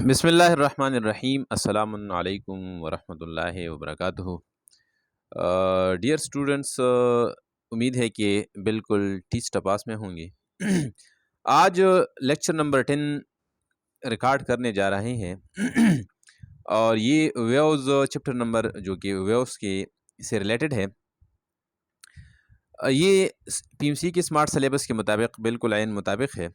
बिस्मिल्लाहिर्रहमानिर्रहीम अस्सलामु अलैकुम वरहमतुल्लाहि वबरकातुहू। डियर स्टूडेंट्स, उम्मीद है कि बिल्कुल ठीक टपास में होंगे। आज लेक्चर नंबर 10 रिकॉर्ड करने जा रहे हैं। और ये वेव्स चैप्टर नंबर जो कि वेव्स के से रिलेटेड है। ये पीएमसी के स्मार्ट सिलेबस के मुताबिक बिल्कुल आइन मुताबिक है।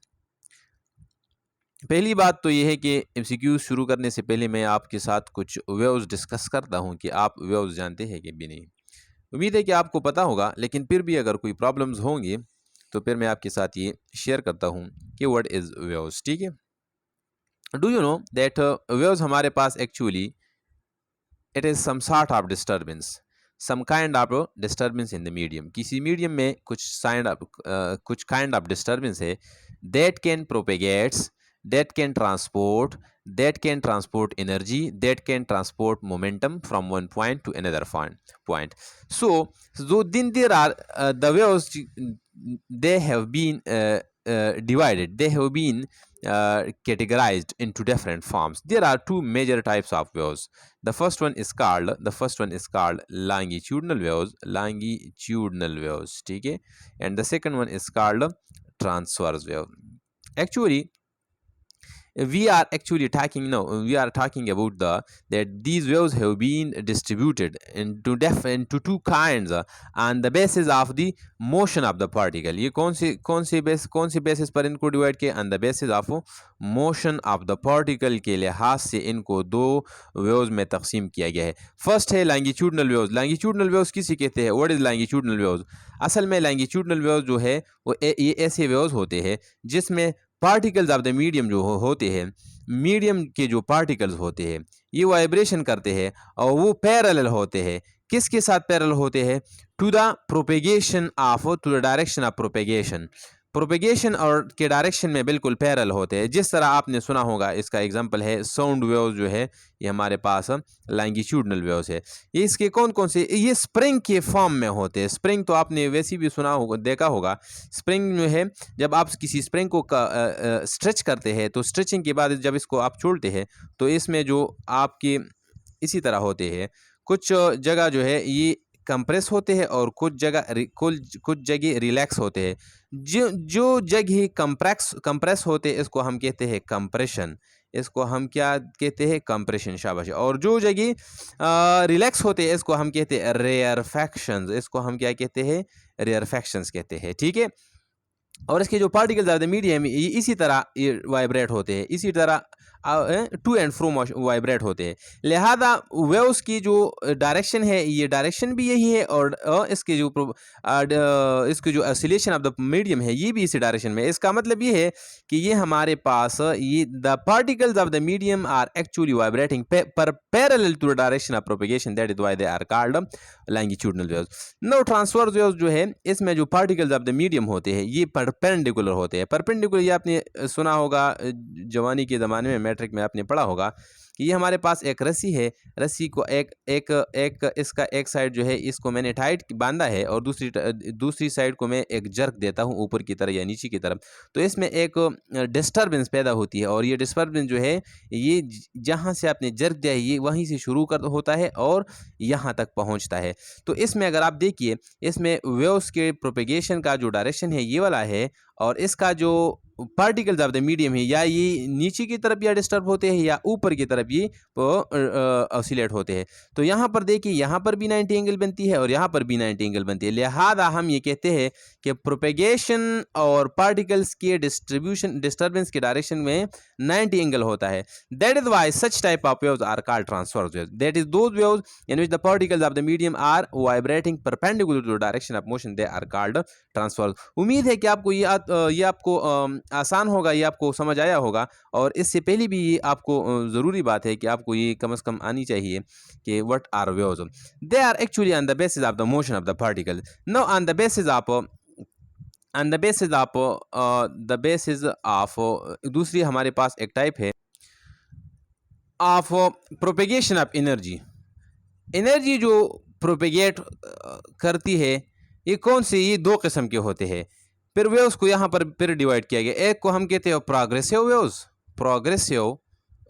पहली बात तो ये है कि एमसीक्यू शुरू करने से पहले मैं आपके साथ कुछ वेव्स डिस्कस करता हूँ कि आप वेव्स जानते हैं कि भी नहीं। उम्मीद है कि आपको पता होगा, लेकिन फिर भी अगर कोई प्रॉब्लम्स होंगी तो फिर मैं आपके साथ ये शेयर करता हूँ कि व्हाट इज़ वेव्स। ठीक है, do you know that waves हमारे पास actually it is some sort of disturbance, some kind of disturbance in the medium. किसी मीडियम में कुछ काइंड ऑफ डिस्टर्बेंस है that can propagates, that can transport energy, that can transport momentum from one point to another point. So then there are the waves, they have been divided, they have been categorized into different forms. There are two major types of waves. The first one is called longitudinal waves, ठीक है, and the second one is called transverse wave. Actually, we are talking about that these waves have been distributed into two kinds on the basis of the motion of the particle. ये कौन सी basis पर इनको divide किया? on the basis of motion of the particle के लिहाज से इनको दो waves में तकसीम किया गया है। फर्स्ट है longitudinal waves। longitudinal waves किसे कहते हैं? what is longitudinal waves? असल में longitudinal waves जो है वो ये ऐसे waves होते हैं जिसमें पार्टिकल्स ऑफ द मीडियम जो होते हैं, मीडियम के जो पार्टिकल्स होते हैं ये वाइब्रेशन करते हैं और वो पैरेलल होते हैं। किसके साथ पैरेलल होते हैं? To the direction of propagation और के डायरेक्शन में बिल्कुल पैरेलल होते हैं। जिस तरह आपने सुना होगा, इसका एग्जांपल है साउंड वेव्स जो है, ये हमारे पास लॉन्गिट्यूडनल वेव्स है। ये इसके कौन से? ये स्प्रिंग के फॉर्म में होते हैं। स्प्रिंग तो आपने वैसे भी सुना होगा, देखा होगा। स्प्रिंग जो है, जब आप किसी स्प्रिंग को स्ट्रेच करते हैं तो स्ट्रेचिंग के बाद जब इसको आप छोड़ते हैं तो इसमें जो आपके इसी तरह होते हैं। कुछ जगह जो है ये कंप्रेस होते हैं और कुछ जगह रिलैक्स होते हैं। जो जगह कंप्रेस होते हैं इसको हम कहते हैं कंप्रेशन। इसको हम क्या कहते हैं? कंप्रेशन। शाबाश। और जो जगह रिलैक्स होते हैं इसको हम कहते हैं रेयरफैक्शंस। इसको हम क्या कहते हैं? रेयरफैक्शंस कहते हैं। ठीक है। और इसके जो पार्टिकल्स आर द मीडियम इसी तरह ये वाइब्रेट होते हैं, इसी तरह टू एंड फ्रो वाइब्रेट होते हैं। लिहाजा वेव्स की जो डायरेक्शन है ये डायरेक्शन भी यही है और इसके जो ऑसिलेशन ऑफ द मीडियम है ये भी इसी डायरेक्शन में। इसका मतलब ये है कि ये हमारे पास ये the particles of the medium are actually vibrating पर parallel to the direction of propagation, that is why they are called longitudinal waves. Now transverse waves जो है, इसमें जो पार्टिकल्स ऑफ द मीडियम होते हैं ये परपेंडिकुलर होते हैं। परपेंडिकुलर ये आपने सुना होगा, जवानी के ज़माने में मैट्रिक में आपने पढ़ा होगा कि ये हमारे पास एक रस्सी है। रस्सी को इसका एक साइड जो है इसको मैंने टाइट बांधा है और दूसरी साइड को मैं एक जर्क देता हूँ ऊपर की तरफ या नीचे की तरफ, तो इसमें एक डिस्टर्बेंस पैदा होती है। और ये डिस्टर्बेंस जो है ये जहाँ से आपने जर्क दिया है ये वहीं से शुरू होता है और यहाँ तक पहुँचता है। तो इसमें अगर आप देखिए, इसमें वेव्स के प्रोपेगेशन का जो डायरेक्शन है ये वाला है और इसका जो पार्टिकल्स ऑफ द मीडियम है या ये नीचे की तरफ या डिस्टर्ब होते हैं या ऊपर की तरफ ये ऑसिलेट होते हैं। तो यहाँ पर देखिए, यहाँ पर भी 90 एंगल बनती है और यहाँ पर भी 90 एंगल बनती है। लिहाजा हम ये कहते हैं कि प्रोपेगेशन और पार्टिकल्स के डिस्टर्बेंस के डायरेक्शन में 90 एंगल होता है। That is why such type of waves are called transverse waves. That is those waves in which the particles of the medium are vibrating perpendicular to the direction of motion, they are called transverse. उम्मीद है कि आपको ये आपको आसान होगा, ये आपको समझ आया होगा। और इससे पहले भी ये आपको ज़रूरी बात है कि आपको ये कम से कम आनी चाहिए कि what are waves. They are actually on the basis of the motion of the particle. Now on the basis of दूसरी हमारे पास एक टाइप है of propagation of energy. Energy जो प्रोपेगेट करती है ये कौन सी? ये दो किस्म के होते हैं। फिर वेव्स को यहाँ पर फिर डिवाइड किया गया। एक को हम कहते हैं प्रोग्रेसिव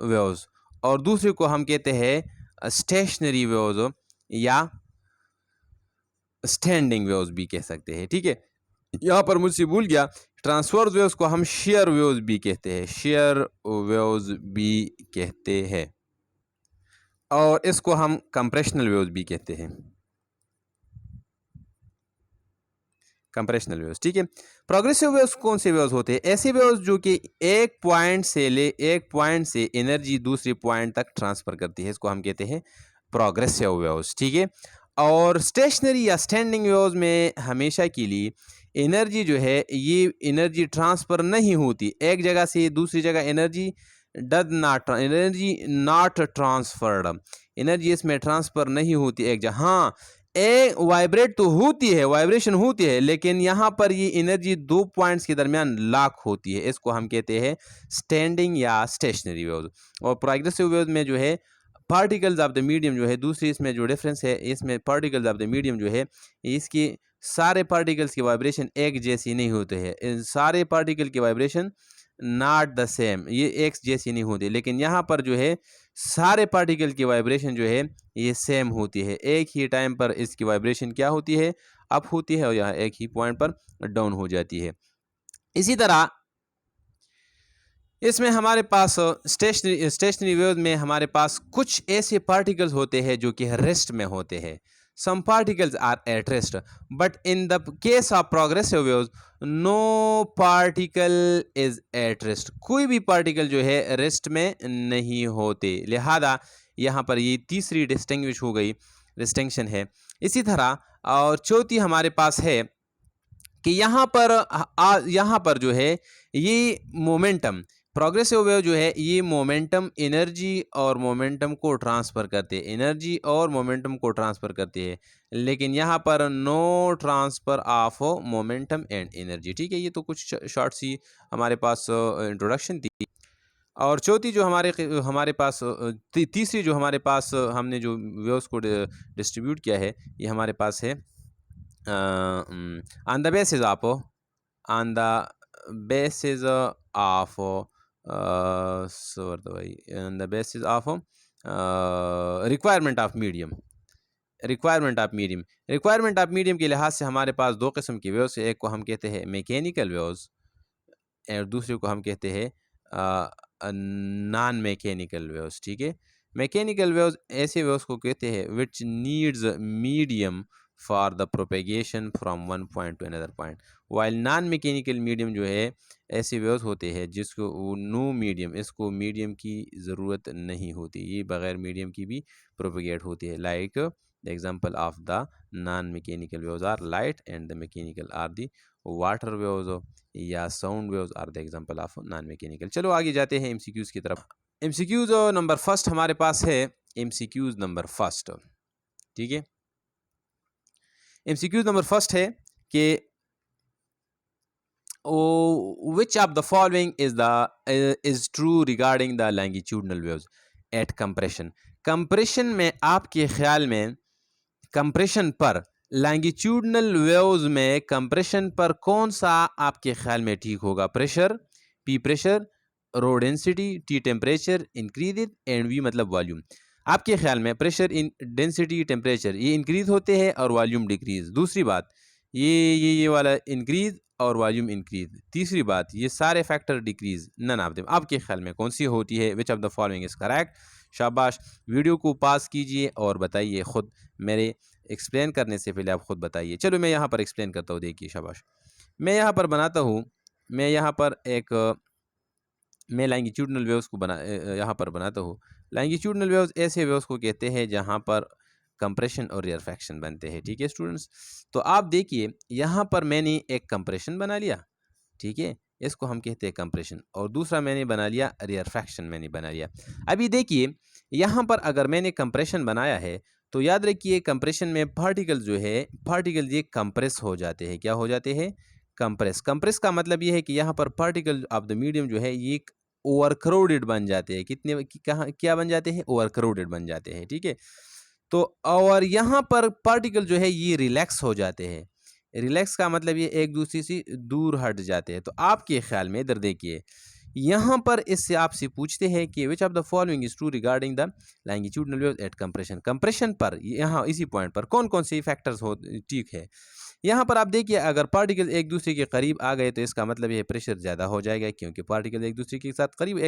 वेव्स, और दूसरे को हम कहते हैं स्टेशनरी वेव्स या स्टैंडिंग वेव्स भी कह सकते हैं। ठीक है, यहाँ पर मुझसे भूल गया, ट्रांसवर्स वेव्स को हम शेयर वेव्स भी कहते हैं, शेयर वेव्स भी कहते हैं, और इसको हम कंप्रेशनल वेव्स भी कहते हैं, कंप्रेशनल वेव्स। ठीक है, प्रोग्रेसिव वेव्स कौन से वेव्स होते हैं? ऐसे वेव्स जो कि एक पॉइंट से एनर्जी दूसरे पॉइंट तक ट्रांसफर करती है, इसको हम कहते हैं प्रोग्रेसिव वेव्स। ठीक है, और स्टेशनरी या स्टैंडिंग वेव्स में हमेशा के लिए एनर्जी जो है ये एनर्जी ट्रांसफर नहीं होती, एक जगह से दूसरी जगह एनर्जी नॉट ट्रांसफर्ड, एनर्जी इसमें ट्रांसफर नहीं होती एक जगह। हाँ, वाइब्रेट तो होती है, वाइब्रेशन होती है, लेकिन यहाँ पर ये एनर्जी दो पॉइंट्स के दरमियान लॉक होती है, इसको हम कहते हैं स्टैंडिंग या स्टेशनरी वेव्स। और प्रोग्रेसिव वेव्स में जो है पार्टिकल्स ऑफ द मीडियम जो है, दूसरी इसमें जो डिफरेंस है, इसमें पार्टिकल्स ऑफ द मीडियम जो है इसकी सारे पार्टिकल्स की वाइब्रेशन एक जैसी नहीं होते हैं, इन सारे पार्टिकल की वाइब्रेशन नॉट द सेम, ये एक जैसी नहीं होती, लेकिन यहाँ पर जो है सारे पार्टिकल की वाइब्रेशन जो है ये सेम होती है, एक ही टाइम पर इसकी वाइब्रेशन क्या होती है, अप होती है, और यहाँ एक ही पॉइंट पर डाउन हो जाती है। इसी तरह इसमें हमारे पास स्टेशनरी वेव में हमारे पास कुछ ऐसे पार्टिकल्स होते हैं जो कि रेस्ट में होते हैं, some particles are at rest, but in the case of progressive waves no particle is at rest, कोई भी पार्टिकल जो है रेस्ट में नहीं होते, लिहाजा यहाँ पर ये तीसरी डिस्टिंक्शन है। इसी तरह और चौथी हमारे पास है कि यहाँ पर जो है ये मोमेंटम, प्रोग्रेसिव वेव जो है ये मोमेंटम एनर्जी और मोमेंटम को ट्रांसफ़र करते हैं, एनर्जी और मोमेंटम को ट्रांसफ़र करते हैं, लेकिन यहाँ पर no transfer of momentum and energy. ठीक है, ये तो कुछ शॉर्ट सी हमारे पास इंट्रोडक्शन थी। और चौथी जो हमारे पास तीसरी जो हमारे पास हमने जो वेव्स को डिस्ट्रीब्यूट किया है, ये हमारे पास है on the basis of on the basis of on the basis of requirement of medium, requirement of medium के लिहाज से हमारे पास दो किस्म की वेव्स है, एक को हम कहते हैं मैकेनिकल वेव्स और दूसरे को हम कहते हैं नॉन मैकेनिकल वेव्स। ठीक है, मैकेनिकल वेव्स ऐसे वेव्स को कहते हैं which needs medium for the propagation from one point two another point, while non mechanical medium जो है ऐसे वेव्स होते हैं जिसको नो मीडियम, इसको मीडियम की ज़रूरत नहीं होती, ये बग़ैर मीडियम की भी प्रोपेगेट होती है। Like the example of the non mechanical waves are light and the mechanical are the water waves या sound waves are the example of non mechanical. चलो आगे जाते हैं एमसीक्यूज़ की तरफ। एमसीक्यूज़ नंबर फर्स्ट हमारे पास है, एमसीक्यूज़ नंबर फर्स्ट। ठीक है, एमसीक्यूज़ नंबर फर्स्ट है कि which of the following is true regarding the longitudinal waves at compression। Compression में आपके ख्याल में कंप्रेशन पर, लॉन्गिट्यूडनल वेव्स में कंप्रेशन पर कौन सा आपके ख्याल में ठीक होगा? Pressure, P pressure, rho density, T temperature, increase and V मतलब वॉल्यूम। आपके ख्याल में प्रेशर, इन डेंसिटी, टेम्परेचर ये इंक्रीज होते हैं और वॉल्यूम डिक्रीज। दूसरी बात ये वाला इंक्रीज और वॉल्यूम इंक्रीज। तीसरी बात ये सारे factor decrease, none of them. आपके ख्याल में कौन सी होती है? Which of the following is correct? शाबाश, वीडियो को पास कीजिए और बताइए खुद, मेरे एक्सप्लेन करने से पहले आप खुद बताइए। चलो मैं यहाँ पर एक्सप्लेन करता हूँ, देखिए शाबाश। मैं यहाँ पर बनाता हूँ, मैं यहाँ पर मैं लॉन्गिट्यूडनल वेव्स को यहाँ पर बनाता हूँ। लॉन्गिट्यूडनल वेव्स ऐसे वेव्स को कहते हैं जहाँ पर कंप्रेशन और रेयरफैक्शन बनते हैं। ठीक है स्टूडेंट्स, तो आप देखिए यहाँ पर मैंने एक कंप्रेशन बना लिया, ठीक है, इसको हम कहते हैं कंप्रेशन, और दूसरा मैंने बना लिया रेयरफैक्शन मैंने बना लिया। अभी देखिए यहाँ पर अगर मैंने कंप्रेशन बनाया है तो याद रखिए कंप्रेशन में पार्टिकल जो है, पार्टिकल ये कंप्रेस हो जाते हैं। क्या हो जाते हैं? कंप्रेस। कंप्रेस का मतलब ये है कि यहाँ पर पार्टिकल ऑफ द मीडियम जो है ये ओवरक्राउडेड बन जाते हैं। कितने कहाँ क्या बन जाते हैं? ओवरक्राउडेड बन जाते हैं। ठीक है, तो और यहाँ पर पार्टिकल जो है ये रिलैक्स हो जाते हैं। रिलैक्स का मतलब ये एक दूसरे से दूर हट जाते हैं। तो आपके ख्याल में इधर देखिए यहाँ पर इससे आपसे पूछते हैं कि which of the following is true regarding the longitudinal waves at compression. Compression पर यहाँ इसी पॉइंट पर कौन कौन से फैक्टर्स हो ठीक है। यहाँ पर आप देखिए, अगर पार्टिकल एक दूसरे के करीब आ गए तो इसका मतलब ये प्रेशर ज़्यादा हो जाएगा, क्योंकि पार्टिकल एक दूसरे के साथ करीब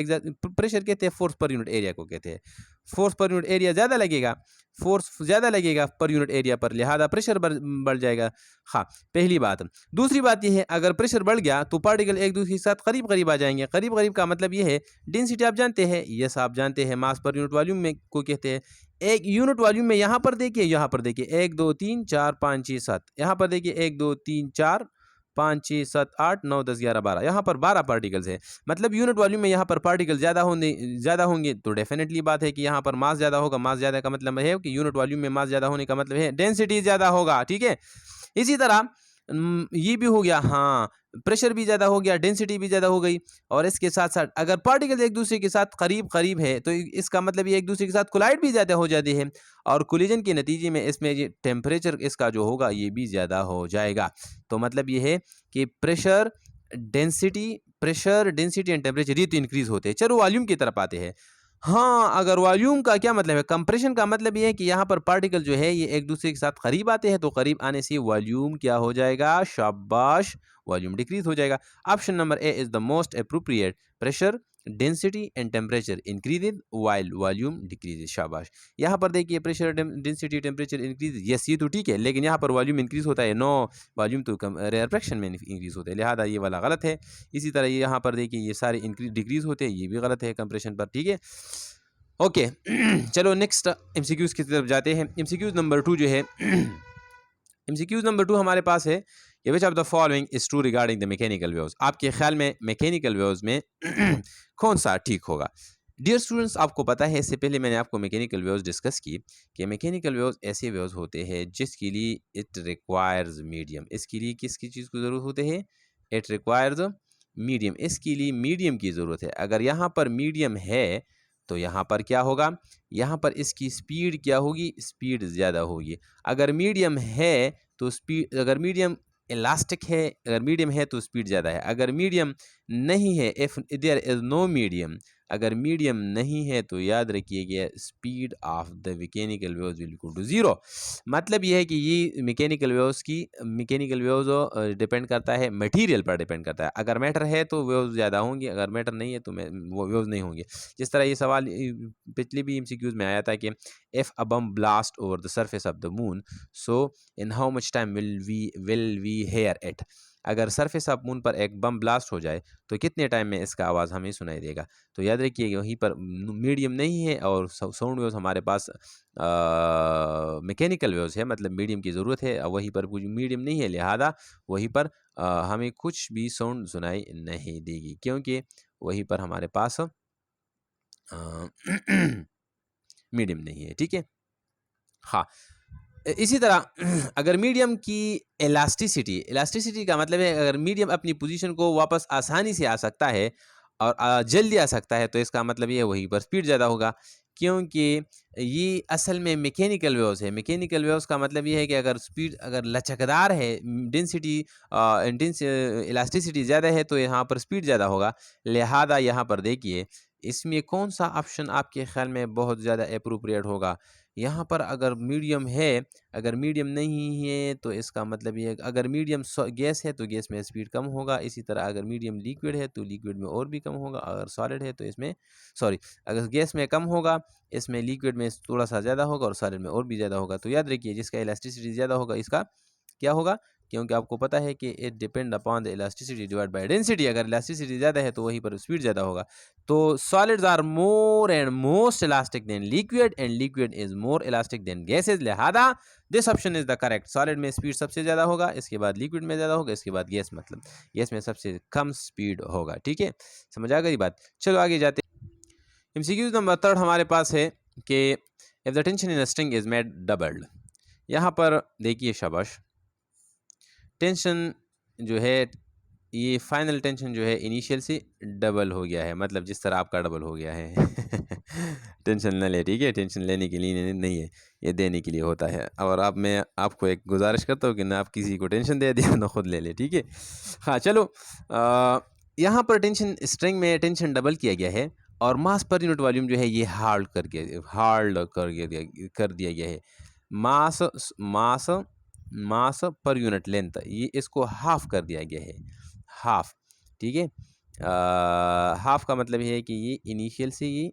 प्रेशर कहते हैं फोर्स पर यूनिट एरिया को कहते हैं। फोर्स पर यूनिट एरिया ज़्यादा लगेगा, फोर्स ज़्यादा लगेगा पर यूनिट एरिया पर, लिहाजा प्रेशर बढ़ जाएगा। हाँ, पहली बात। दूसरी बात यह है, अगर प्रेशर बढ़ गया तो पार्टिकल एक दूसरे के साथ करीब करीब आ जाएंगे। करीब करीब का मतलब यह है, डेंसिटी आप जानते हैं, यस आप जानते हैं, मास पर यूनिट वॉल्यूम में को कहते हैं। एक यूनिट वॉल्यूम में यहाँ पर देखिए, 1 2 3 4 5 6 7, यहाँ पर देखिए 1 2 3 4 5 6 7 8 9 10 11 12, यहाँ पर 12 पार्टिकल्स है। मतलब यूनिट वॉल्यूम में यहाँ पर पार्टिकल ज़्यादा होंगे तो डेफिनेटली बात है कि यहाँ पर मास ज़्यादा होगा। मास ज़्यादा का मतलब है कि यूनिट वॉल्यूम में मास ज़्यादा होने का मतलब है डेंसिटी ज़्यादा होगा। ठीक है, इसी तरह ये भी हो गया, हाँ, प्रेशर भी ज़्यादा हो गया, डेंसिटी भी ज़्यादा हो गई। और इसके साथ साथ अगर पार्टिकल एक दूसरे के साथ करीब करीब है तो इसका मतलब ये एक दूसरे के साथ कोलाइड भी ज़्यादा हो जाती है, और कोलिजन के नतीजे में इसमें ये टेम्परेचर इसका जो होगा ये भी ज़्यादा हो जाएगा। तो मतलब ये है कि प्रेशर डेंसिटी एंड टेम्परेचर ये तो इंक्रीज होते हैं। चलो वॉल्यूम की तरफ आते हैं। हाँ, अगर वॉल्यूम का क्या मतलब है, कंप्रेशन का मतलब ये है कि यहाँ पर पार्टिकल जो है ये एक दूसरे के साथ करीब आते हैं, तो करीब आने से वॉल्यूम क्या हो जाएगा, शाबाश, वॉल्यूम डिक्रीज हो जाएगा। Option number A is the most appropriate. Pressure density and temperature increase while volume decrease, शाबाश। यहाँ पर देखिए pressure density temperature increase, yes ये तो ठीक है, लेकिन यहाँ पर वॉल्यूम इंक्रीज होता है, नो, वॉल्यूम तो रेफ्रैक्शन में इंक्रीज होता है, लिहाजा ये वाला गलत है। इसी तरह ये यहाँ पर देखिए ये सारे इंक्रीज डिक्रीज होते हैं, ये भी गलत है कंप्रेशन पर। ठीक है, ओके चलो नेक्स्ट एमसीक्यूज की तरफ जाते हैं। एमसीक्यूज नंबर 2 जो है एमसीक्यूज नंबर 2 हमारे पास है कि which of the following is true regarding the mechanical waves. आपके ख्याल में मैकेनिकल वेव्स में कौन सा ठीक होगा। डियर स्टूडेंट्स, आपको पता है इससे पहले मैंने आपको मैकेनिकल वेव्स डिस्कस की कि मैकेनिकल वेव्स ऐसे वेव्स होते हैं जिसके लिए इट रिक्वायर्स मीडियम। इसके लिए किसकी चीज़ की ज़रूरत होती है, इट रिक्वायर्स मीडियम। इसके लिए मीडियम की ज़रूरत है। अगर यहाँ पर मीडियम है तो यहाँ पर क्या होगा, यहाँ पर इसकी स्पीड क्या होगी, स्पीड ज़्यादा होगी। अगर मीडियम है तो स्पीड, अगर मीडियम इलास्टिक है, अगर मीडियम है तो स्पीड ज़्यादा है। अगर मीडियम नहीं है, if there is no medium, अगर मीडियम नहीं है तो याद रखिएगा speed of the mechanical waves will equal to 0। मतलब ये है कि ये मैकेनिकल वेव्स डिपेंड करता है मटेरियल पर, डिपेंड करता है। अगर मैटर है तो वेव्स ज़्यादा होंगी, अगर मैटर नहीं है तो वो वेव्स नहीं होंगे। जिस तरह ये सवाल पिछले भी एमसीक्यूज में आया था कि if a bomb blast over the surface of the moon, so in how much time will we hear it. अगर सरफेस ऑफ मून पर एक बम ब्लास्ट हो जाए तो कितने टाइम में इसका आवाज़ हमें सुनाई देगा। तो याद रखिए वहीं पर मीडियम नहीं है और साउंड वेव्स हमारे पास मैकेनिकल वेव्स है, मतलब मीडियम की ज़रूरत है, वहीं पर मीडियम नहीं है, लिहाजा वहीं पर हमें कुछ भी साउंड सुनाई नहीं देगी, क्योंकि वहीं पर हमारे पास मीडियम नहीं है। ठीक है, हाँ, इसी तरह अगर मीडियम की इलास्टिसिटी का मतलब है अगर मीडियम अपनी पोजीशन को वापस आसानी से आ सकता है और जल्दी आ सकता है तो इसका मतलब ये वहीं पर स्पीड ज़्यादा होगा, क्योंकि ये असल में मैकेनिकल वेव्स है। मैकेनिकल वेव्स का मतलब ये है कि अगर स्पीड अगर लचकदार है, डेंसिटी इलास्टिसिटी ज़्यादा है तो यहाँ पर स्पीड ज़्यादा होगा। लिहाजा यहाँ पर देखिए इसमें कौन सा ऑप्शन आपके ख्याल में बहुत ज़्यादा अप्रोप्रिएट होगा। यहाँ पर अगर मीडियम है, अगर मीडियम नहीं है तो इसका मतलब ये है अगर मीडियम गैस है तो गैस में स्पीड कम होगा। इसी तरह अगर मीडियम लिक्विड है तो लिक्विड में और भी कम होगा। अगर सॉलिड है तो इसमें अगर गैस में कम होगा, इसमें लिक्विड में थोड़ा सा ज़्यादा होगा और सॉलिड में और भी ज़्यादा होगा। तो याद रखिए जिसका इलास्टिसिटी ज़्यादा होगा इसका क्या होगा, क्योंकि आपको पता है कि it depend upon the elasticity divide by density. अगर इलास्टिसिटी ज़्यादा है तो वहीं पर स्पीड ज़्यादा होगा। तो solids are more and most elastic than liquid and liquid is more elastic than gases. लिहाजा this option is the correct. Solid में स्पीड सबसे ज़्यादा होगा, इसके बाद लिक्विड में ज़्यादा होगा, इसके बाद गैस, मतलब गैस में सबसे कम स्पीड होगा। ठीक है, समझ आ गई बात। चलो आगे जाते। एमसीक्यू नंबर 3 हमारे पास है कि if the tension in string is made doubled. यहाँ पर देखिए शाबाश, टेंशन जो है ये फाइनल टेंशन जो है इनिशियल से डबल हो गया है, मतलब जिस तरह आपका डबल हो गया है टेंशन न ले, ठीक है, टेंशन लेने के लिए नहीं है, ये देने के लिए होता है। और अब मैं आपको एक गुजारिश करता हूँ कि ना आप किसी को टेंशन दे दिया ना खुद ले ले, ठीक है। हाँ चलो यहाँ पर टेंशन स्ट्रिंग में टेंशन डबल किया गया है और मास पर यूनिट वॉल्यूम जो है ये हार्ड कर दिया गया है। मास मास मास पर यूनिट लेंथ ये इसको हाफ कर दिया गया है, हाफ। ठीक है, हाफ का मतलब है कि ये इनिशियल से ये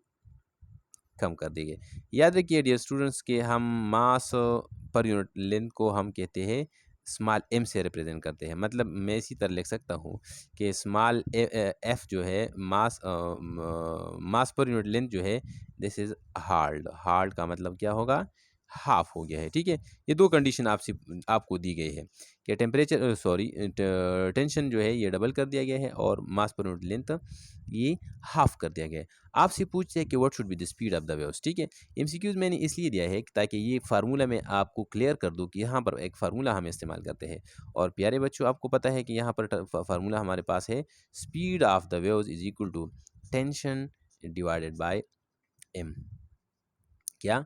कम कर दिए गए। याद रखिए डियर स्टूडेंट्स के हम मास पर यूनिट लेंथ को हम कहते हैं स्मॉल एम से रिप्रेजेंट करते हैं। मतलब मैं इसी तरह लिख सकता हूँ कि स्मॉल एफ जो है मास पर यूनिट लेंथ जो है दिस इज हार्ड का मतलब क्या होगा, हाफ हो गया है। ठीक है, ये दो कंडीशन आपको दी गई है कि टेंशन जो है ये डबल कर दिया गया है और मास पर यूनिट लेंथ ये हाफ कर दिया गया है। आपसे पूछते हैं कि what should be the speed of the waves. ठीक है, एमसीक्यूज मैंने इसलिए दिया है ताकि ये फार्मूला मैं आपको क्लियर कर दूं कि यहाँ पर एक फार्मूला हम इस्तेमाल करते हैं। और प्यारे बच्चों आपको पता है कि यहाँ पर फार्मूला हमारे पास है speed of the waves is equal to tension divided by M. क्या,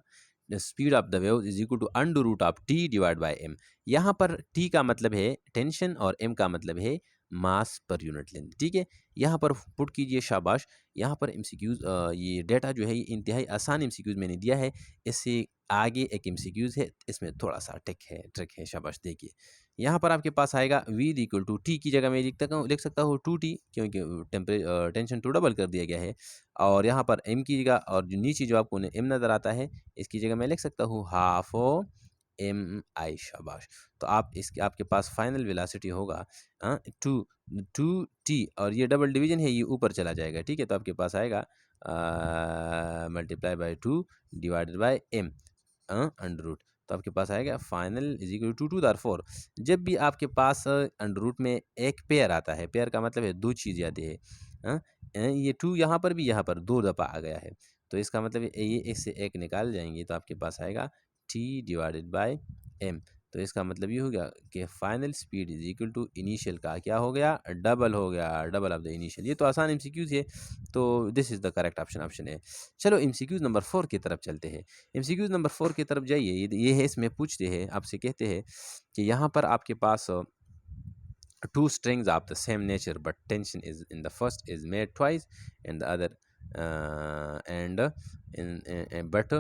the speed of the wave is equal to under root of T divide by M. यहाँ पर टी का मतलब है टेंशन और एम का मतलब है मास पर यूनिट लेंथ। ठीक है, यहाँ पर पुट कीजिए शाबाश। यहाँ पर एमसीक्यूज ये डेटा जो है ये इंतहाई आसान एमसीक्यूज मैंने दिया है। इससे आगे एक एमसीक्यूज है, इसमें थोड़ा सा ट्रिक है शाबाश। देखिए यहाँ पर आपके पास आएगा v इक्वल टू टी की जगह मैं लिख सकता हूँ 2t, क्योंकि टेंशन टू डबल कर दिया गया है। और यहाँ पर m की जगह और जो नीचे जो आपको m नज़र आता है इसकी जगह मैं लिख सकता हूँ हाफ ओ एम आई शाबाश। तो आपके पास फाइनल वेलोसिटी होगा टू टू टी और ये डबल डिवीजन है ये ऊपर चला जाएगा। ठीक है, तो आपके पास आएगा multiply by 2 divided by M under root. तो आपके पास आएगा फाइनल इज इक्वल टू 2/4। जब भी आपके पास अंडर रूट में एक पेयर आता है, पेयर का मतलब है दो चीज़ें आती है, ये 2 यहाँ पर भी यहाँ पर 2 दफ़ा आ गया है, तो इसका मतलब ये इससे एक निकाल जाएंगे तो आपके पास आएगा टी डिवाइडेड बाय एम। तो इसका मतलब ये हो गया कि final speed is equal to initial का क्या हो गया, डबल हो गया, डबल ऑफ द इनिशियल। ये तो आसान एमसीक्यूज है, तो this is the correct option है। चलो एमसीक्यूज नंबर 4 की तरफ चलते हैं। एमसीक्यूज नंबर 4 की तरफ जाइए। ये है, इसमें पूछते हैं आपसे, कहते हैं कि यहाँ पर आपके पास two strings of the same nature but tension is in the first is made twice and the other and in but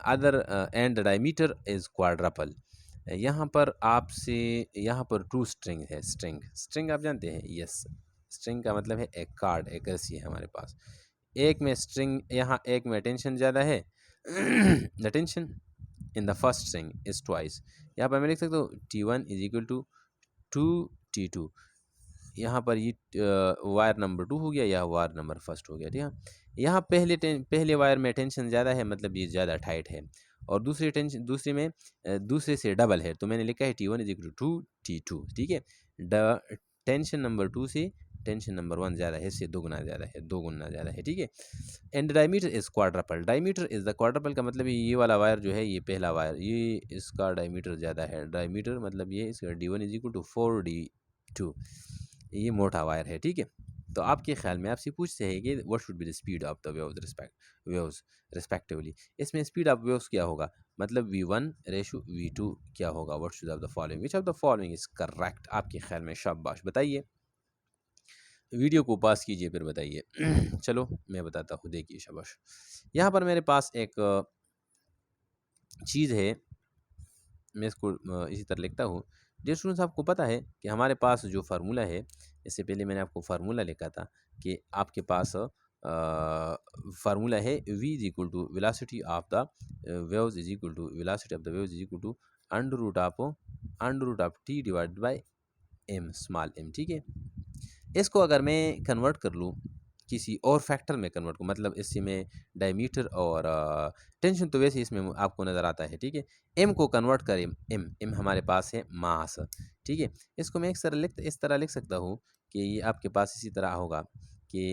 other and the diameter is quadruple। यहाँ पर आपसे यहाँ पर टू स्ट्रिंग है। स्ट्रिंग आप जानते हैं, यस। स्ट्रिंग का मतलब है एक कार्ड, एक रस्सी है हमारे पास। एक में स्ट्रिंग, यहाँ एक में टेंशन ज़्यादा है the tension in the first string is twice. यहाँ पर मैं लिख सकता हूँ T1 is equal to 2T2। यहाँ पर ये वायर नंबर 2 हो गया, या वायर नंबर फर्स्ट हो गया। ठीक है, यहाँ पहले वायर में टेंशन ज़्यादा है, मतलब ये ज़्यादा टाइट है, और दूसरे में दूसरे से डबल है, तो मैंने लिखा है T1 is equal to 2T2। ठीक है, टेंशन नंबर 2 से टेंशन नंबर 1 ज़्यादा है, इससे 2 गुना ज़्यादा है, 2 गुना ज़्यादा है। ठीक है, and diameter is quadruple. Diameter is the quadruple का मतलब ये वाला वायर जो है, ये पहला वायर, ये इसका डायमीटर ज़्यादा है। डायमीटर मतलब ये इसका D1 is equal to 4D2, ये मोटा वायर है। ठीक है, तो आपके ख्याल में आपसे पूछते हैं कि what should be the speed of the waves respectively. इसमें स्पीड ऑफ वेव्स क्या होगा, मतलब V1 रेशो V2 क्या होगा, what should of the following, which of the following is correct आपके ख्याल में। शाबाश, बताइए, वीडियो को पास कीजिए फिर बताइए चलो मैं बताता हूँ, देखिए शाबाश। यहाँ पर मेरे पास एक चीज़ है, मैं इसको इसी तरह लिखता हूँ। डियर स्टूडेंट्स, आपको पता है कि हमारे पास जो फार्मूला है, इससे पहले मैंने आपको फार्मूला लिखा था कि आपके पास फार्मूला है v is equal to velocity of the waves is equal to velocity of the waves is equal to under root of T divided by M, small M. ठीक है, इसको अगर मैं कन्वर्ट कर लूँ किसी और फैक्टर में कन्वर्ट को, मतलब इससे मैं डायमीटर और टेंशन तो वैसे इसमें आपको नज़र आता है। ठीक है, एम को कन्वर्ट करें, एम हमारे पास है मास। ठीक है, इसको मैं इस तरह लिख सकता हूँ कि ये आपके पास इसी तरह होगा कि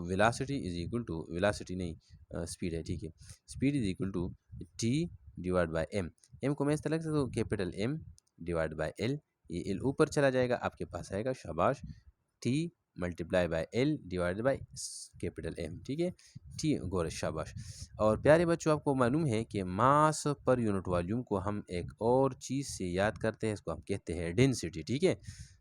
velocity is equal to, velocity नहीं स्पीड है। ठीक है, speed is equal to T divide by M. M को मैं इस तरह लिख सकता हूँ capital M divide by L. ये एल ऊपर चला जाएगा, आपके पास आएगा शाबाश T multiply by L divided by capital M. ठीक है, टी गोरे शाबाश। और प्यारे बच्चों, आपको मालूम है कि मास पर यूनिट वॉल्यूम को हम एक और चीज़ से याद करते हैं, इसको हम कहते हैं डेंसिटी। ठीक है,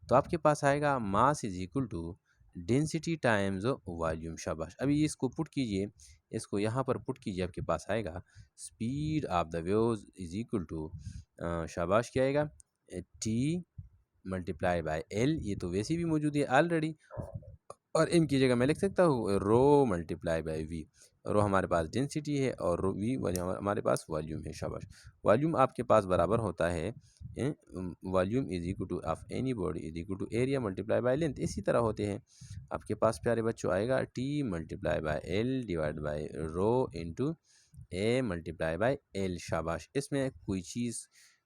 तो आपके पास आएगा mass is equal to density times volume. शाबाश। अभी इसको पुट कीजिए, इसको यहाँ पर पुट कीजिए, आपके पास आएगा speed of the waves is equal to, शाबाश, क्या आएगा, टी मल्टीप्लाई बाय एल। ये तो वैसे भी मौजूद है ऑलरेडी, और एम की जगह मैं लिख सकता हूँ रो मल्टीप्लाई बाय वी। रो हमारे पास डेंसिटी है और रो वी हमारे पास वॉल्यूम है। शाबाश। वॉल्यूम आपके पास बराबर होता है, volume is equal to of any body is equal to area multiply by length. इसी तरह होते हैं आपके पास प्यारे बच्चों, आएगा T multiply by L divide by rho into A multiply by L. शाबाश। इसमें कोई चीज़,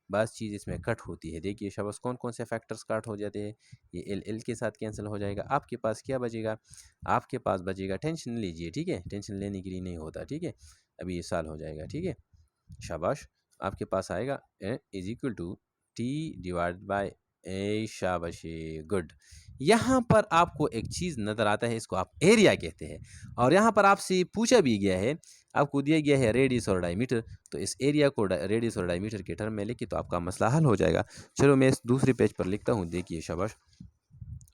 बस चीज़ इसमें कट होती है। देखिए शाबाश, कौन कौन से फैक्टर्स कट हो जाते हैं, ये एल एल के साथ कैंसिल हो जाएगा। आपके पास क्या बचेगा, आपके पास बचेगा, टेंशन लीजिए, ठीक है, टेंशन लेने के लिए नहीं होता, ठीक है, अभी ये साल हो जाएगा, ठीक है। शाबाश। आपके पास आएगा is equal to T divide by A. शाबाश, गुड। यहाँ पर आपको एक चीज़ नज़र आता है, इसको आप एरिया कहते हैं, और यहाँ पर आपसे पूछा भी गया है, आपको दिया गया है रेडियस और डायमीटर, तो इस एरिया को रेडियस और डायमीटर के टर्म में लिखिए तो आपका मसला हल हो जाएगा। चलो मैं इस दूसरे पेज पर लिखता हूँ, देखिए शाबाश।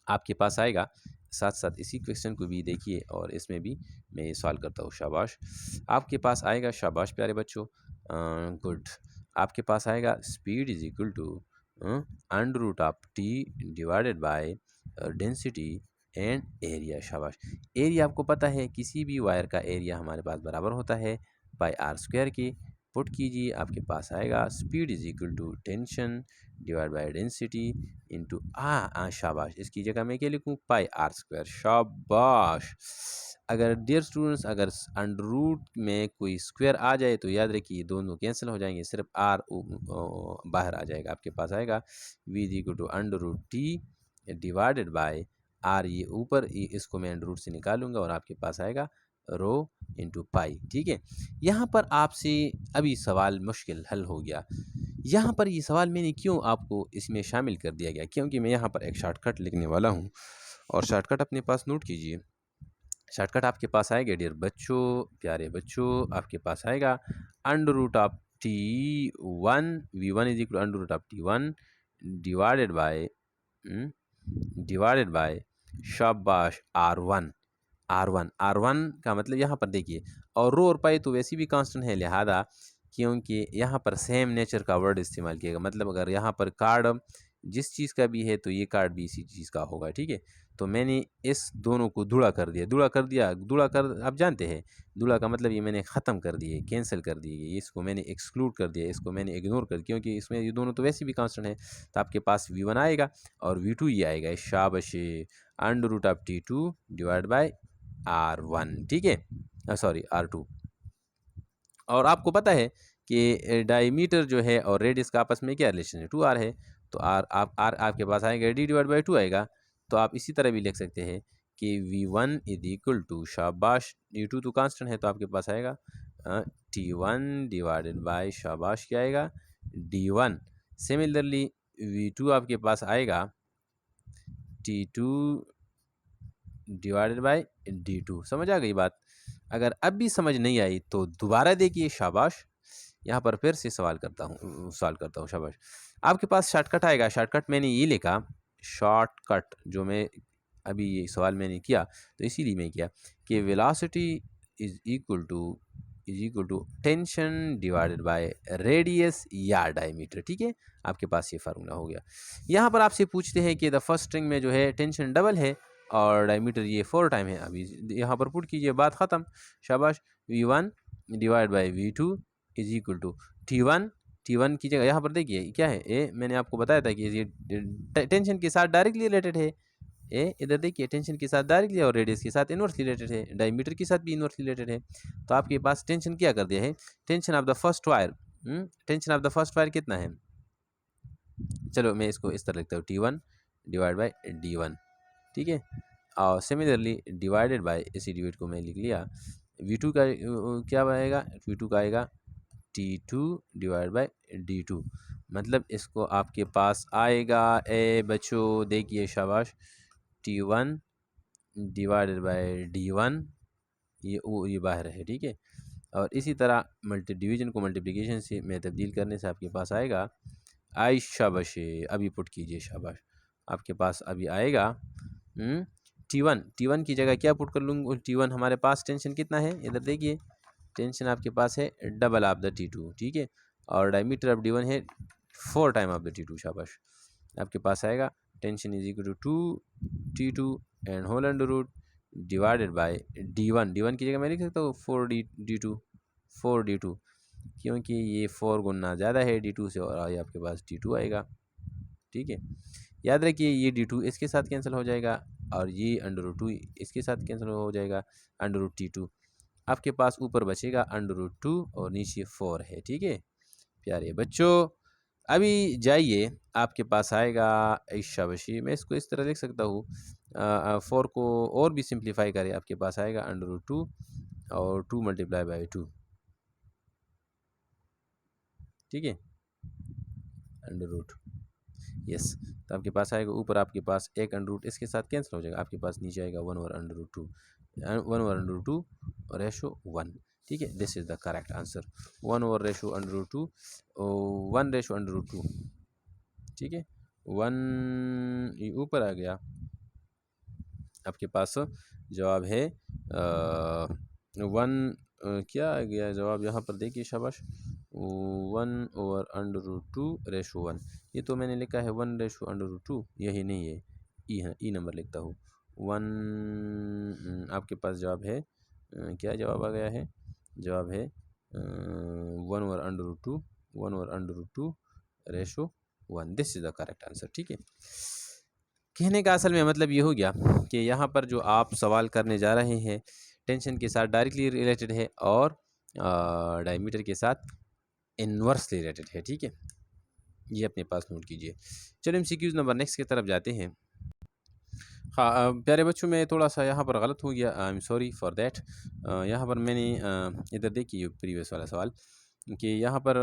आपके पास आएगा, साथ साथ इसी क्वेश्चन को भी देखिए और इसमें भी मैं ये सॉल्व करता हूँ। शाबाश। आपके पास आएगा, शाबाश प्यारे बच्चों, गुड। आपके पास आएगा speed is equal to under root of T divided by density and area. शाबाश। एरिया आपको पता है, किसी भी वायर का एरिया हमारे पास बराबर होता है बाय आर स्क्वायर के। पुट कीजिए, आपके पास आएगा speed is equal to tension divide by density into शाबाश। इसकी जगह मैं क्या लिखूँ, पाई आर स्क्वायर। शाबाश। अगर डियर स्टूडेंट्स, अगर अंडर रूट में कोई स्क्वायर आ जाए तो याद रखिए दोनों कैंसिल हो जाएंगे, सिर्फ आर बाहर आ जाएगा। आपके पास आएगा V is equal to under root T divided by R, ये ऊपर, इसको मैं अंडर रूट से निकालूंगा और आपके पास आएगा रो इंटू पाई, ठीक है। यहाँ पर आपसे अभी सवाल मुश्किल हल हो गया। यहाँ पर ये सवाल मैंने क्यों आपको इसमें शामिल कर दिया गया, क्योंकि मैं यहाँ पर एक शॉर्टकट लिखने वाला हूँ, और शॉर्टकट अपने पास नोट कीजिए। शॉर्टकट आपके पास आएगा डियर बच्चों, प्यारे बच्चों, आपके पास आएगा under root of T one, V one is equal under root of T one divided by शाबाश आर वन। आर वन का मतलब यहाँ पर देखिए, और रो और पाई तो वैसे भी कांस्टेंट है, लिहाजा क्योंकि यहाँ पर सेम नेचर का वर्ड इस्तेमाल किएगा, मतलब अगर यहाँ पर कार्ड जिस चीज़ का भी है तो ये कार्ड भी इसी चीज़ का होगा, ठीक है। तो मैंने इस दोनों को दूड़ा कर दिया, दूड़ा कर आप जानते हैं दूड़ा का मतलब, ये मैंने ख़त्म कर दिए, कैंसिल कर दिए, इसको मैंने एक्सक्लूड कर दिया, इसको मैंने इग्नोर कर दिया, क्योंकि इसमें ये दोनों तो वैसे भी कांस्टेंट है। तो आपके पास V1 आएगा और V2 ये आएगा। शाबाश। Under root of T2 divide by R1, ठीक है, सॉरी R2। और आपको पता है कि डायमीटर जो है और रेडियस का आपस में क्या रिलेशन है, 2R है, तो आर आपके पास आएगा D डिवाइड बाई 2 आएगा। तो आप इसी तरह भी लिख सकते हैं कि V1 इज इक्वल टू, शाबाश, D2 तो कांस्टेंट है, तो आपके पास आएगा T1 डिवाइडेड बाय, शाबाश, क्या आएगा, D1। सिमिलरली V2 आपके पास आएगा T2 डिवाइडेड बाय D2। समझ आ गई बात? अगर अब भी समझ नहीं आई तो दोबारा देखिए। शाबाश। यहाँ पर फिर से सवाल करता हूँ, शाबाश। आपके पास शॉर्टकट आएगा, शॉर्टकट मैंने ये लिखा, शॉर्टकट जो मैं अभी ये सवाल मैंने किया तो इसीलिए मैं किया कि velocity is equal to tension divided by radius या डायमीटर, ठीक है। आपके पास ये फार्मूला हो गया। यहाँ पर आपसे पूछते हैं कि द फर्स्ट स्ट्रिंग में जो है टेंशन डबल है और डायमीटर ये 4 टाइम है। अभी यहाँ पर पुट कीजिए, बात ख़त्म। शाबाश। V1 divide by V2 is equal to T1 की जगह यहाँ पर देखिए क्या है, ए मैंने आपको बताया था कि ये टेंशन के साथ डायरेक्टली रिलेटेड है। ए इधर देखिए, टेंशन के साथ डायरेक्टली और रेडियस के साथ इनवर्सली रिलेटेड है, डायमीटर के साथ भी इनवर्सली रिलेटेड है। तो आपके पास टेंशन क्या कर दिया है, tension of the first wire, tension of the first wire कितना है, चलो मैं इसको इस तरह लिखता हूँ, T1 डिवाइड बाई D1, ठीक है। और सिमिलरली डिवाइडेड बाय, इसी डिवाइड को मैं लिख लिया। V2 का क्या आएगा, V2 का आएगा T2 डिवाइड बाय D2, मतलब इसको आपके पास आएगा, ए बच्चों देखिए, शाबाश, T1 डिवाइडेड बाय D1, ये बाहर है, ठीक है। और इसी तरह डिवीजन को मल्टीप्लिकेशन से में तब्दील करने से आपके पास आएगा शाबाश। अभी पुट कीजिए, शाबाश। आपके पास अभी आएगा T1 की जगह क्या पुट कर लूँगा, T1 हमारे पास टेंशन कितना है, इधर देखिए टेंशन आपके पास है डबल ऑफ द T2, ठीक है, और डायमीटर ऑफ D1 है 4 टाइम ऑफ द T2, शाबाश। आपके पास आएगा tension is equal to 2T2 and whole under root divided by D1 की जगह मैं लिख सकता हूँ 4D2 क्योंकि ये 4 गुना ज़्यादा है D2 से, और ये आपके पास T2 आएगा, ठीक है। याद रखिए ये D2 इसके साथ कैंसिल हो जाएगा, और ये अंडर रूट 2 इसके साथ कैंसिल हो जाएगा, अंडर रूट T2 आपके पास ऊपर बचेगा अंडर रूट 2 और नीचे 4 है, ठीक है प्यारे बच्चों। अभी जाइए आपके पास आएगा शाबाशी, मैं इसको इस तरह लिख सकता हूँ, 4 को और भी सिंप्लीफाई करें, आपके पास आएगा अंडर रूट 2 और 2 मल्टीप्लाई बाई 2, ठीक है, अंडर रूट, यस। तो आपके पास आएगा ऊपर आपके पास एक अंडर रूट इसके साथ कैंसिल हो जाएगा, आपके पास नीचे आएगा 1 over under root 2, 1 over under root 2 ratio 1, ठीक है, this is the correct answer, 1 over ratio under root 2, 1 ratio under root 2, ठीक है, 1 ऊपर आ गया, आपके पास जवाब है 1, क्या आ गया जवाब यहाँ पर देखिए शाबाश, 1 ओवर अंडर रूट 2 रेशो 1, ये तो मैंने लिखा है 1 रेशो अंडर रूट 2, यही नहीं है, ई है, ई नंबर लिखता हूँ 1, आपके पास जवाब है क्या जवाब आ गया है, जवाब है 1 over under root 2, 1 over under root 2 ratio 1, this is the correct answer, ठीक है। कहने का असल में मतलब ये हो गया कि यहाँ पर जो आप सवाल करने जा रहे हैं टेंशन के साथ डायरेक्टली रिलेटेड है और डायमीटर के साथ इन्वर्सली रिलेटेड है, ठीक है, ये अपने पास नोट कीजिए। चलो MCQs नंबर नेक्स्ट की तरफ जाते हैं। हाँ प्यारे बच्चों, में थोड़ा सा यहाँ पर गलत हो गया, आई एम सॉरी फॉर दैट। यहाँ पर मैंने इधर देखिए प्रीवियस वाला सवाल कि यहाँ पर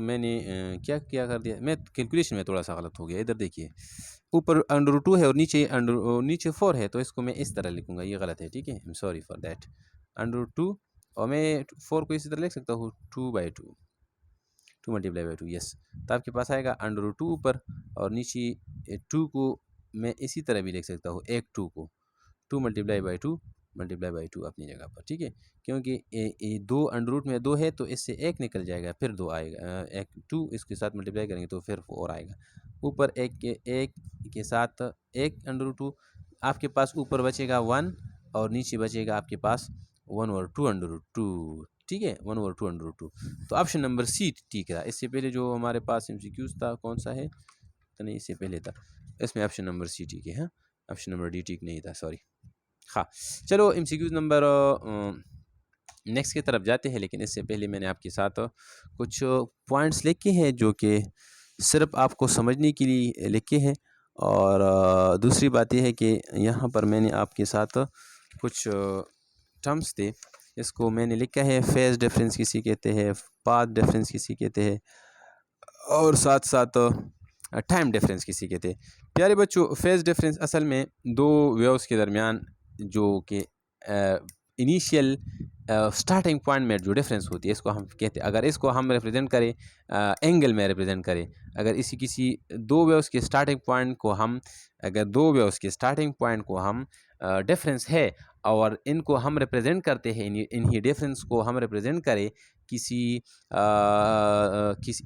मैंने क्या क्या कर दिया, मैं कैलकुलेशन में थोड़ा सा गलत हो गया, इधर देखिए ऊपर अंडर रूट 2 है और नीचे 4 है, तो इसको मैं इस तरह लिखूँगा, ये गलत है, ठीक है, I am sorry for that, under root 2 और मैं 4 को इसी तरह लिख सकता हूँ 2/2, 2 मल्टीप्लाई बाई 2, यस। तो आपके पास आएगा अंडर रूट 2 ऊपर और नीचे 2 को मैं इसी तरह भी लिख सकता हूँ, एक 2 को 2 मल्टीप्लाई बाई 2 अपनी जगह पर, ठीक है, क्योंकि दो अंडर रूट में 2 है तो इससे एक निकल जाएगा, फिर 2 आएगा, एक 2 इसके साथ मल्टीप्लाई करेंगे तो फिर 4 आएगा, ऊपर एक के साथ एक अंडर रूट 2, आपके पास ऊपर बचेगा 1 और नीचे बचेगा आपके पास 1 और 2 अंडर रूट 2, ठीक है, 1 और 2 अंडर रूट 2। तो ऑप्शन नंबर सी ठीक है। इससे पहले जो हमारे पास MCQs था कौन सा है, तो नहीं इससे पहले था, इसमें ऑप्शन नंबर सी ठीक है, हाँ ऑप्शन नंबर डी ठीक नहीं था, सॉरी। हाँ चलो MCQs नंबर नेक्स्ट की तरफ जाते हैं, लेकिन इससे पहले मैंने आपके साथ कुछ पॉइंट्स लिखे हैं जो कि सिर्फ आपको समझने के लिए लिखे हैं, और दूसरी बात यह है कि यहाँ पर मैंने आपके साथ कुछ टर्म्स थे, इसको मैंने लिखा है, फेज डिफरेंस किसी कहते हैं, पाथ डिफरेंस किसी कहते हैं, और साथ साथ टाइम डिफरेंस किसी कहते हैं। प्यारे बच्चों, फेज डिफरेंस असल में दो वेव्स के दरमियान जो कि इनिशियल स्टार्टिंग पॉइंट में जो डिफरेंस होती है इसको हम कहते हैं, अगर इसको हम रिप्रेजेंट करें एंगल में रिप्रेजेंट करें, अगर किसी दो वेव्स के स्टार्टिंग पॉइंट को हम, अगर दो वेव्स के स्टार्टिंग पॉइंट को हम डिफरेंस है और इनको हम रिप्रेजेंट करते हैं, इन्हीं डिफरेंस को हम रिप्रेजेंट करें किसी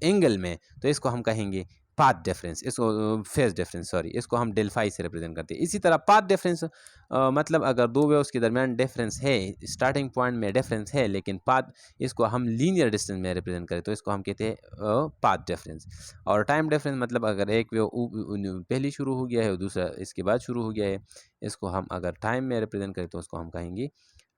एंगल में, तो इसको हम कहेंगे पाथ डिफरेंस, इसको फेज डिफरेंस, सॉरी, इसको हम डेल फाई से रिप्रेजेंट करते हैं। इसी तरह पाथ डिफरेंस मतलब अगर दो वेव्स के दरमियान डिफरेंस है, स्टार्टिंग पॉइंट में डिफरेंस है, लेकिन पाथ इसको हम लीनियर डिस्टेंस में रिप्रेजेंट करें तो इसको हम कहते हैं पाथ डिफरेंस। और टाइम डिफरेंस मतलब अगर एक वेव पहले शुरू हो गया है और दूसरा इसके बाद शुरू हो गया है, इसको हम अगर टाइम में रिप्रेजेंट करें तो उसको हम कहेंगे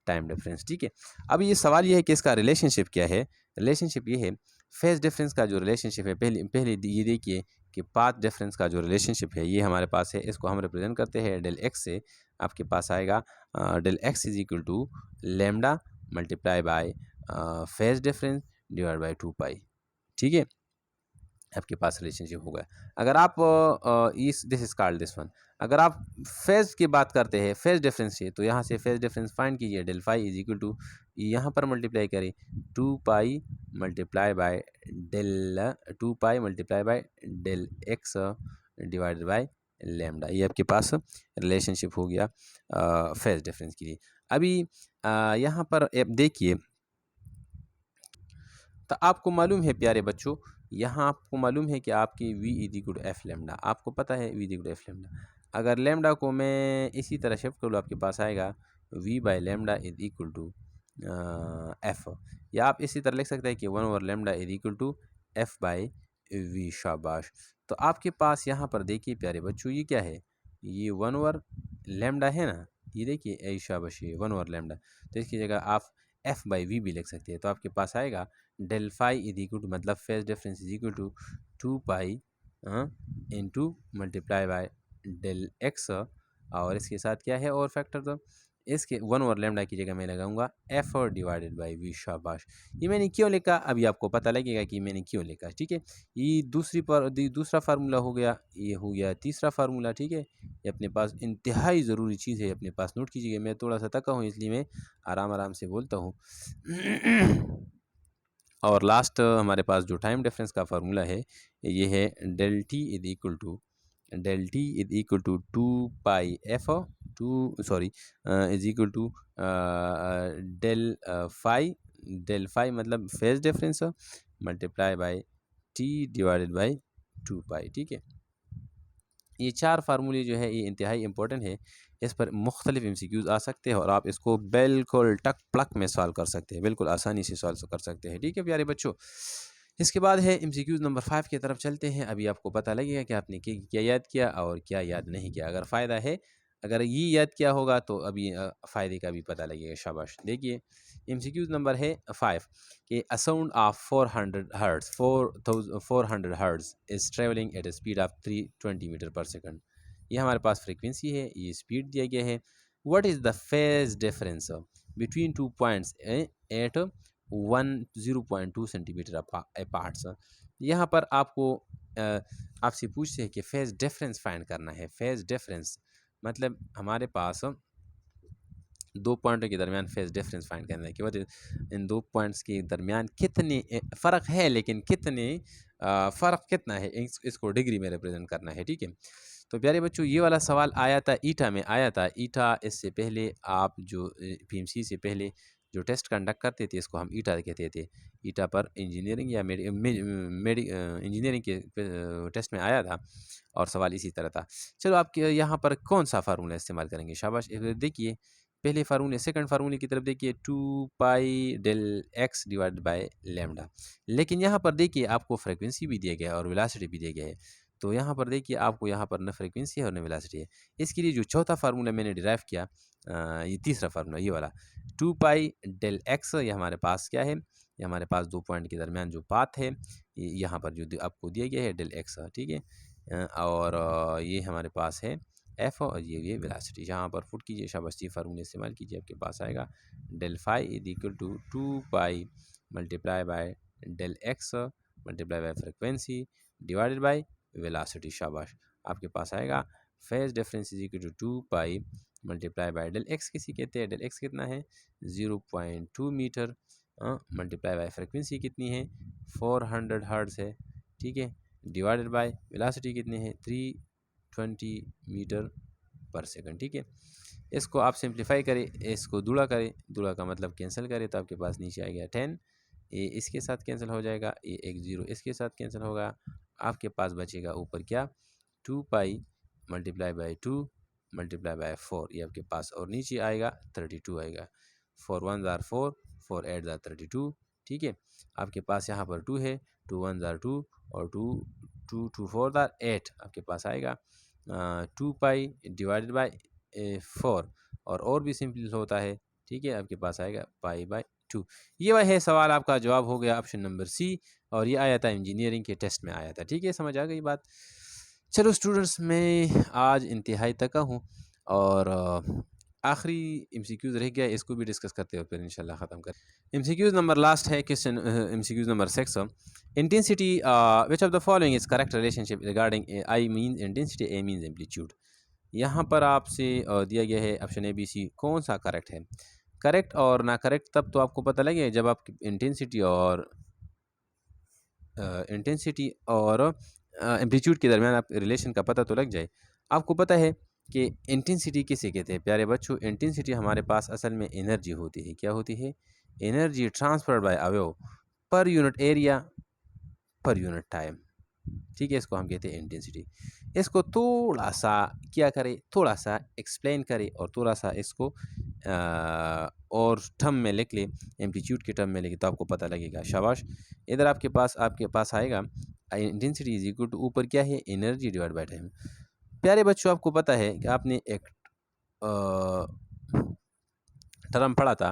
टाइम डिफरेंस, ठीक है। अब ये सवाल ये है कि इसका रिलेशनशिप क्या है। रिलेशनशिप ये है, फेज डिफरेंस का जो रिलेशनशिप है, पहले ये देखिए कि पाथ डिफरेंस का जो रिलेशनशिप है ये हमारे पास है, इसको हम रिप्रेजेंट करते हैं डेल एक्स से। आपके पास आएगा del X is equal to lambda multiply by phase difference divide by 2 pi, ठीक है, आपके पास रिलेशनशिप होगा। अगर आप this is called this one, अगर आप फेज की बात करते हैं, फेज डिफरेंस है, तो यहाँ से फेज डिफरेंस फाइंड कीजिए, del phi is equal to, यहाँ पर मल्टीप्लाई करें 2 pi multiply by del 2 pi multiply by del X divided by lambda. ये आपके पास रिलेशनशिप हो गया फेज डिफरेंस के लिए। अभी यहाँ पर आप देखिए, तो आपको मालूम है प्यारे बच्चों, यहाँ आपको मालूम है कि आपकी v is equal to F lambda, आपको पता है v is equal to F lambda. अगर लेमडा को मैं इसी तरह शिफ्ट करूँ, आपके पास आएगा v by lambda is equal to F, या आप इसी तरह लिख सकते हैं कि 1/लेमडा is equal to F by V. शाबाश। तो आपके पास यहाँ पर देखिए प्यारे बच्चों, ये क्या है, ये 1/लेमडा है ना, ये देखिए ए शाबाश, ये 1/लेमडा। तो इसकी जगह आप एफ बाई वी भी लिख सकते हैं। तो आपके पास आएगा del phi is equal to, मतलब phase difference is equal to 2 pi into multiply by del x, और इसके साथ क्या है और फैक्टर, तो इसके 1/लेमडा की जगह मैं लगाऊंगा एफ और डिवाइडेड बाई वी। शाबाश। ये मैंने क्यों लिखा, अभी आपको पता लगेगा कि मैंने क्यों लिखा। ठीक है, ये दूसरा फार्मूला हो गया, ये हो गया तीसरा फार्मूला। ठीक है, ये अपने पास इंतहाई ज़रूरी चीज़ है, अपने पास नोट कीजिएगा। मैं थोड़ा सा थका हूँ इसलिए मैं आराम आराम से बोलता हूँ। और लास्ट हमारे पास जो टाइम डिफरेंस का फार्मूला है, ये है del T is equal to 2 pi F, is equal to del phi मतलब phase difference multiply by T divided by 2 pi. ठीक है, ये चार फार्मूले जो है ये इंतहाई इंपॉर्टेंट है, इस पर मुख्तलिफ MCQs आ सकते हैं और आप इसको बिल्कुल टक प्लक में सॉल्व कर सकते हैं, बिल्कुल आसानी से सॉल्व कर सकते हैं। ठीक है प्यारे बच्चों, इसके बाद है MCQs नंबर 5 की तरफ चलते हैं। अभी आपको पता लगेगा कि आपने क्या याद किया और क्या याद नहीं किया। अगर फ़ायदा है, अगर ये याद किया होगा तो अभी फ़ायदे का भी पता लगेगा। शाबाश। देखिए MCQs नंबर है 5 कि a sound of 400 hertz is travelling at a speed of 320 metre पर सेकंड। ये हमारे पास फ्रीक्वेंसी है, ये स्पीड दिया गया है। What is the phase difference between 2 points at 0.2 centimetre अपार्ट्स। यहाँ पर आपको आपसे पूछते हैं कि फेज डिफरेंस फाइंड करना है। फेज डिफरेंस मतलब हमारे पास दो पॉइंटों के दरमियान फेज डिफरेंस फाइंड करना है कि वजह इन दो पॉइंट्स के दरमियान कितने फ़र्क है, लेकिन कितने फ़र्क कितना है, इसको डिग्री में रिप्रेजेंट करना है। ठीक है, तो प्यारे बच्चों ये वाला सवाल आया था ईटा में, आया था ईटा। इससे पहले आप जो PMC से पहले जो टेस्ट कंडक्ट करते थे इसको हम ईटा कहते थे। ईटा पर इंजीनियरिंग या इंजीनियरिंग के टेस्ट में आया था और सवाल इसी तरह था। चलो आपके यहाँ पर कौन सा फार्मूला इस्तेमाल करेंगे। शाबाश। देखिए पहले फार्मूले, सेकंड फार्मूले की तरफ देखिए 2 pi del X divide by lambda. लेकिन यहाँ पर देखिए आपको फ्रीक्वेंसी भी दिया गया है और वेलोसिटी भी दिया गया है। तो यहाँ पर देखिए आपको यहाँ पर न फ्रीक्वेंसी है और न वेलोसिटी है। इसके लिए जो चौथा फार्मूला मैंने डिराइव किया, ये तीसरा फार्मूला ये वाला 2 पाई डेल एक्स, ये हमारे पास क्या है, ये हमारे पास दो पॉइंट के दरमियान जो पाथ है, यहाँ पर जो आपको दिया गया है डेल एक्स। ठीक है, और ये हमारे पास है एफ और ये वेलोसिटी। यहाँ पर फुट कीजिए, शाबाशी फार्मूले इस्तेमाल कीजिए, आपके पास आएगा del phi is equal to 2 pi multiply by del X multiply by frequency divided by velocity. शाबाश। आपके पास आएगा phase difference is equal to 2 pi multiply by del X किसी कहते हैं, डेल एक्स कितना है 0.2 मीटर मल्टीप्लाई बाय फ्रिक्वेंसी कितनी है 400 हर्ट्ज़ है। ठीक है, डिवाइडेड बाय वेलोसिटी कितनी है 320 मीटर पर सेकंड। ठीक है, इसको आप सिंप्लीफाई करें, इसको दूड़ा करें, दूड़ा का मतलब कैंसिल करें तो आपके पास नीचे आ गया 10, ये इसके साथ कैंसिल हो जाएगा, ये एक 0 इसके साथ कैंसिल होगा, आपके पास बचेगा ऊपर क्या 2 pi multiply by 2 multiply by 4, ये आपके पास, और नीचे आएगा 32 आएगा। 4 1 ज़ार 4, 4 8 ज़ार 32। ठीक है, आपके पास यहाँ पर 2 है, 2 1 ज़ार 2 और 2 2 4 ज़ार 8, आपके पास आएगा 2 पाई डिवाइडेड बाय 4, और भी सिंपल होता है। ठीक है, आपके पास आएगा पाई बाय 2। ये वह है सवाल, आपका जवाब हो गया ऑप्शन नंबर सी, और ये आया था इंजीनियरिंग के टेस्ट में आया था। ठीक है, समझ आ गई बात। चलो स्टूडेंट्स, मैं आज इंतहाई तका हूँ और आखिरी MCQs रह गया, इसको भी डिस्कस करते हो फिर इंशाल्लाह ख़त्म कर। MCQs नंबर लास्ट है question MCQs number 6, intensity which of the following is correct relationship regarding I mean intensity, A mean amplitude. यहाँ पर आपसे दिया गया है ऑप्शन ABC, कौन सा करेक्ट है। करेक्ट और ना करेक्ट तब तो आपको पता लगे जब आप इंटेंसिटी और एम्पलीट्यूड के दरमियान आप रिलेशन का पता तो लग जाए। आपको पता है कि इंटेंसिटी किसे कहते हैं प्यारे बच्चों? इंटेंसिटी हमारे पास असल में एनर्जी होती है। क्या होती है? एनर्जी ट्रांसफर्ड बाय अवेव पर यूनिट एरिया पर यूनिट टाइम। ठीक है, इसको हम कहते हैं इंटेंसिटी। इसको थोड़ा सा क्या करें, थोड़ा सा एक्सप्लेन करें और थोड़ा सा इसको और टर्म में लिख ले, एम्पलीट्यूड के टर्म में लिखे तो आपको पता लगेगा। शाबाश। इधर आपके पास आएगा इंटेंसिटी इज इक्वल टू, ऊपर क्या है, एनर्जी डिवाइड बाय टाइम। प्यारे बच्चों, आपको पता है कि आपने एक टर्म पढ़ा था,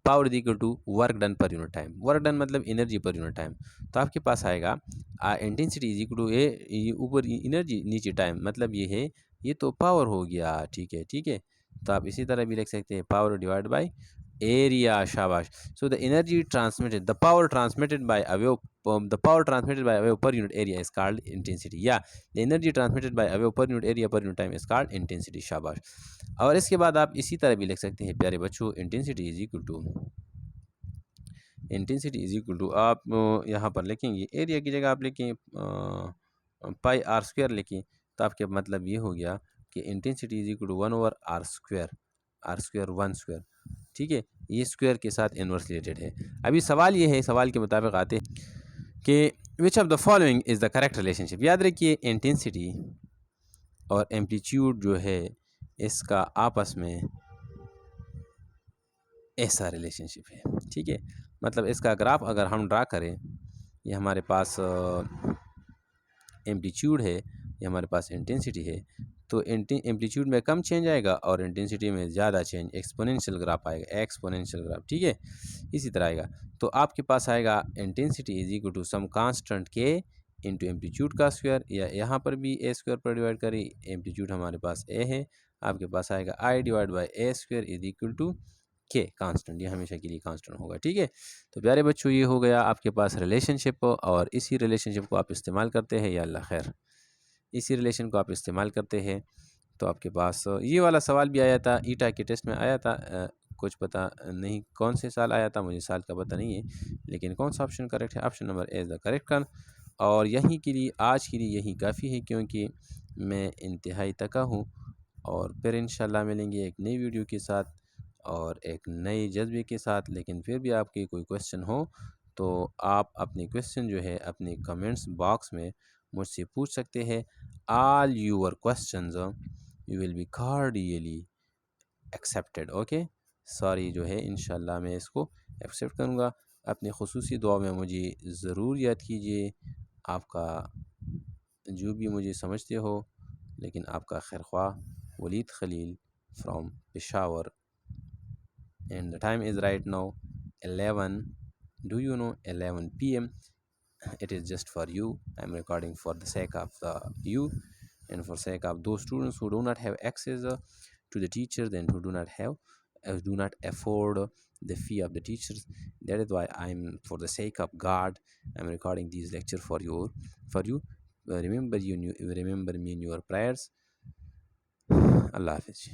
power is equal to work done पर यूनिट टाइम। वर्क डन मतलब एनर्जी पर यूनिट टाइम। तो आपके पास आएगा intensity is equal to A, ऊपर एनर्जी नीचे टाइम, मतलब ये है, ये तो पावर हो गया। ठीक है, ठीक है। तो आप इसी तरह भी लिख सकते हैं, पावर डिवाइड बाय एरिया। शाबाश। So the energy transmitted, the power transmitted by a wave, the power transmitted by a wave per unit area is called intensity, या the energy transmitted by a wave per unit area per unit time is called intensity। शाबाश। और इसके बाद आप इसी तरह भी लिख सकते हैं प्यारे बच्चों, intensity is equal to, intensity is equal to, आप यहाँ पर लिखेंगे एरिया की जगह आप लिखें पाई आर स्क्वायर लिखें, तो आपके मतलब ये हो गया कि intensity is equal to 1/r², R square 1 square. ठीक है, ये स्क्वायर के साथ इनवर्स रिलेटेड है। अभी सवाल ये है, सवाल के मुताबिक आते हैं कि which of the following is the correct relationship. याद रखिए, इंटेंसिटी और एम्पलीट्यूड जो है इसका आपस में ऐसा रिलेशनशिप है। ठीक है, मतलब इसका ग्राफ अगर हम ड्रा करें, ये हमारे पास एम्पलीट्यूड है, ये हमारे पास इंटेंसिटी है, तो एम्पलीट्यूड में कम चेंज आएगा और इंटेंसिटी में ज़्यादा चेंज, एक्सपोनेंशियल ग्राफ आएगा, एक्सपोनेंशियल ग्राफ। ठीक है, इसी तरह आएगा। तो आपके पास आएगा intensity is equal to some constant K into amplitude का स्क्वायर, या यहाँ पर भी ए स्क्वायर पर डिवाइड करें, एम्पलीट्यूड हमारे पास ए है, आपके पास आएगा I divide by A square is equal to K constant, ये हमेशा के लिए कांस्टेंट होगा। ठीक है, तो प्यारे बच्चों, ये हो गया आपके पास रिलेशनशिप, और इसी रिलेशनशिप को आप इस्तेमाल करते हैं, या अल्लाह खैर, इसी रिलेशन को आप इस्तेमाल करते हैं। तो आपके पास ये वाला सवाल भी आया था, ईटा के टेस्ट में आया था, कुछ पता नहीं कौन से साल आया था, मुझे साल का पता नहीं है, लेकिन कौन सा ऑप्शन करेक्ट है, option number A is the correct one. और यहीं के लिए, आज के लिए यही काफ़ी है, क्योंकि मैं इंतहाई थका हूँ। और फिर इंशाल्लाह मिलेंगे एक नई वीडियो के साथ और एक नए जज्बे के साथ। लेकिन फिर भी आपके कोई क्वेश्चन हो तो आप अपने क्वेश्चन जो है अपने कमेंट्स बॉक्स में मुझसे पूछ सकते हैं। All your questions you will be cordially accepted. Okay, sorry जो है इंशाल्लाह मैं इसको एक्सेप्ट करूँगा। अपनी खुसूसी दुआ में मुझे ज़रूर याद कीजिए। आपका जो भी मुझे समझते हो, लेकिन आपका खैर ख्वाह Walid Khalil from Peshawar, and the time is right now 11, do you know, 11 p.m. It is just for you. I'm recording for the sake of you, and for sake of those students who do not have access to the teachers, and who do not afford the fee of the teachers. That is why I'm, for the sake of God, I'm recording these lecture for you. Remember me in your prayers. Allah Hafiz.